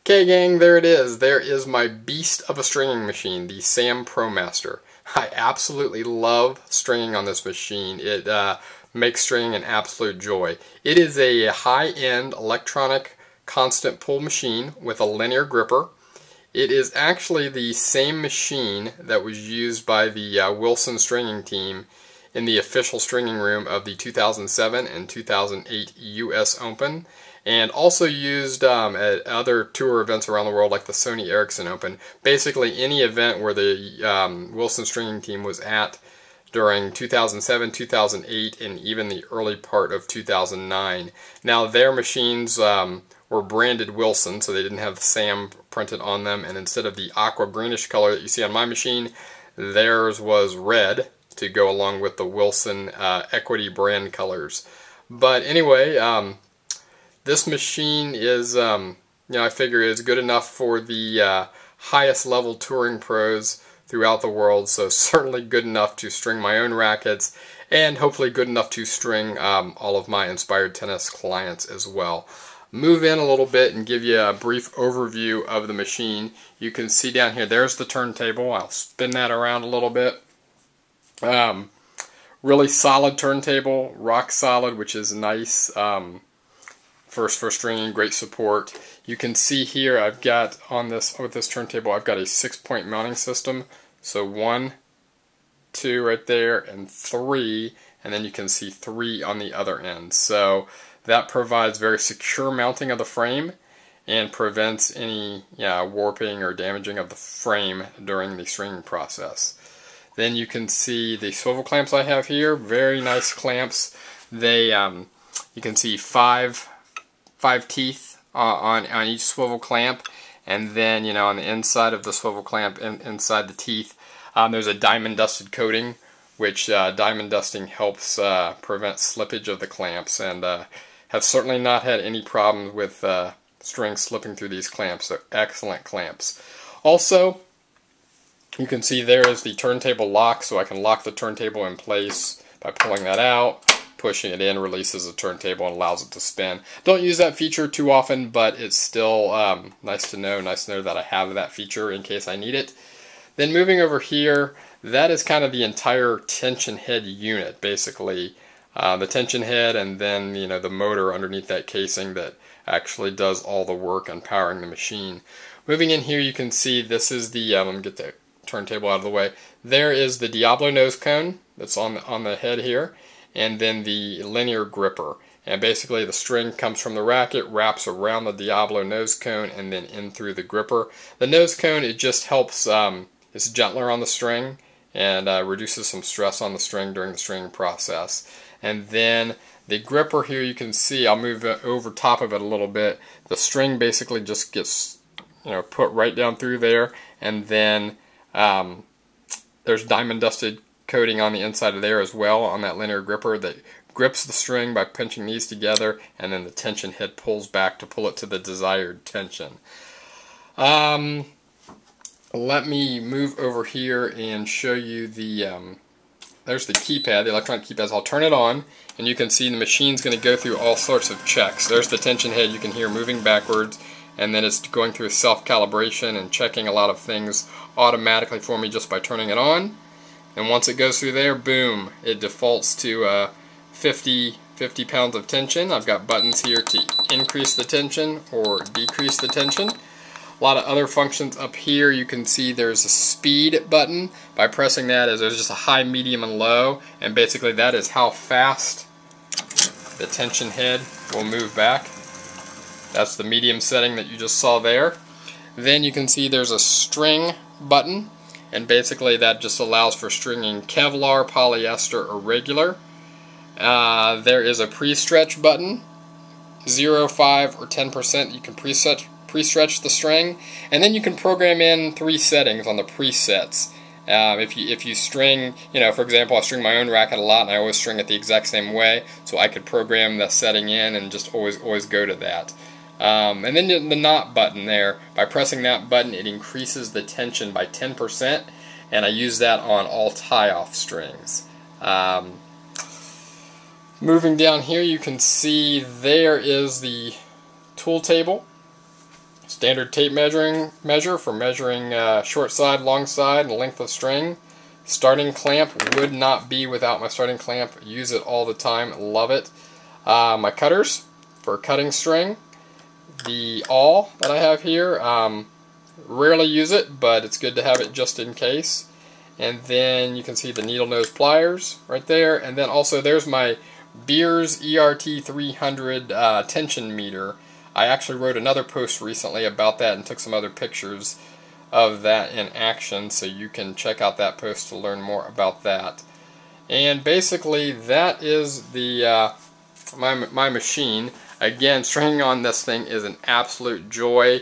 Okay, gang, there it is. There is my beast of a stringing machine, the Sam ProMaster. I absolutely love stringing on this machine. It makes stringing an absolute joy. It is a high-end electronic constant pull machine with a linear gripper. It is actually the same machine that was used by the Wilson stringing team in the official stringing room of the 2007 and 2008 US Open, and also used at other tour events around the world like the Sony Ericsson Open. Basically any event where the Wilson stringing team was at during 2007, 2008, and even the early part of 2009. Now their machines were branded Wilson, so they didn't have the Sam printed on them, and instead of the aqua greenish color that you see on my machine, theirs was red to go along with the Wilson Equity brand colors. But anyway, this machine is, I figure is good enough for the highest level touring pros throughout the world, so certainly good enough to string my own rackets, and hopefully good enough to string all of my Inspired Tennis clients as well. Move in a little bit and give you a brief overview of the machine. You can see down here, there's the turntable. I'll spin that around a little bit. Really solid turntable, rock solid, which is nice. For stringing, great support. You can see here I've got on this, with this turntable, I've got a 6-point mounting system. So 1, 2 right there, and 3, and then you can see 3 on the other end. So that provides very secure mounting of the frame and prevents any warping or damaging of the frame during the stringing process. Then you can see the swivel clamps I have here, very nice clamps. They, you can see five teeth on each swivel clamp, and then on the inside of the swivel clamp, inside the teeth, there's a diamond dusted coating, which diamond dusting helps prevent slippage of the clamps, and have certainly not had any problems with string slipping through these clamps. They're excellent clamps. Also, you can see there is the turntable lock, so I can lock the turntable in place by pulling that out. Pushing it in releases the turntable and allows it to spin. Don't use that feature too often, but it's still nice to know that I have that feature in case I need it. Then moving over here, that is kind of the entire tension head unit, basically. The tension head and then the motor underneath that casing that actually does all the work on powering the machine. Moving in here, you can see this is the, let me get the turntable out of the way. There is the Diablo nose cone that's on the head here, and then the linear gripper. And basically the string comes from the racket, wraps around the Diablo nose cone, and then in through the gripper. The nose cone, it just helps, it's gentler on the string and reduces some stress on the string during the stringing process. And then the gripper here, you can see, I'll move it over top of it a little bit. The string basically just gets put right down through there, and then there's diamond dusted coating on the inside of there as well on that linear gripper that grips the string by pinching these together, and then the tension head pulls back to pull it to the desired tension. Let me move over here and show you the there's the keypad, the electronic keypads. I'll turn it on, and you can see the machine's going to go through all sorts of checks. There's the tension head, you can hear moving backwards, and then it's going through self-calibration and checking a lot of things automatically for me just by turning it on. And once it goes through there, boom, it defaults to 50 pounds of tension. I've got buttons here to increase the tension or decrease the tension. A lot of other functions up here. You can see there's a speed button. By pressing that, there's just a high, medium, and low, and basically that is how fast the tension head will move back. That's the medium setting that you just saw there. Then you can see there's a string button, and basically that just allows for stringing Kevlar, polyester, or regular. There is a pre-stretch button, 0, 5, or 10%. You can pre-stretch the string, and then you can program in 3 settings on the presets. If you string, for example, I string my own racket a lot, and I always string it the exact same way, so I could program the setting in and just always go to that. And then the knot button there, by pressing that button, it increases the tension by 10%, and I use that on all tie-off strings. Moving down here, you can see there is the tool table. Standard tape measure for measuring short side, long side, and length of string. Starting clamp would not be without my starting clamp. Use it all the time. Love it. My cutters for cutting string. The awl that I have here. Rarely use it, but it's good to have it just in case. And then you can see the needle nose pliers right there. And then also there's my Beers ERT 300 tension meter. I actually wrote another post recently about that and took some other pictures of that in action, so you can check out that post to learn more about that. And basically that is the my machine. Again, stringing on this thing is an absolute joy.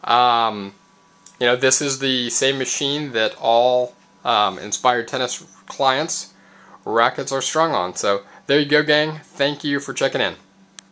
You know, this is the same machine that all Inspired Tennis clients' rackets are strung on. So there you go, gang. Thank you for checking in.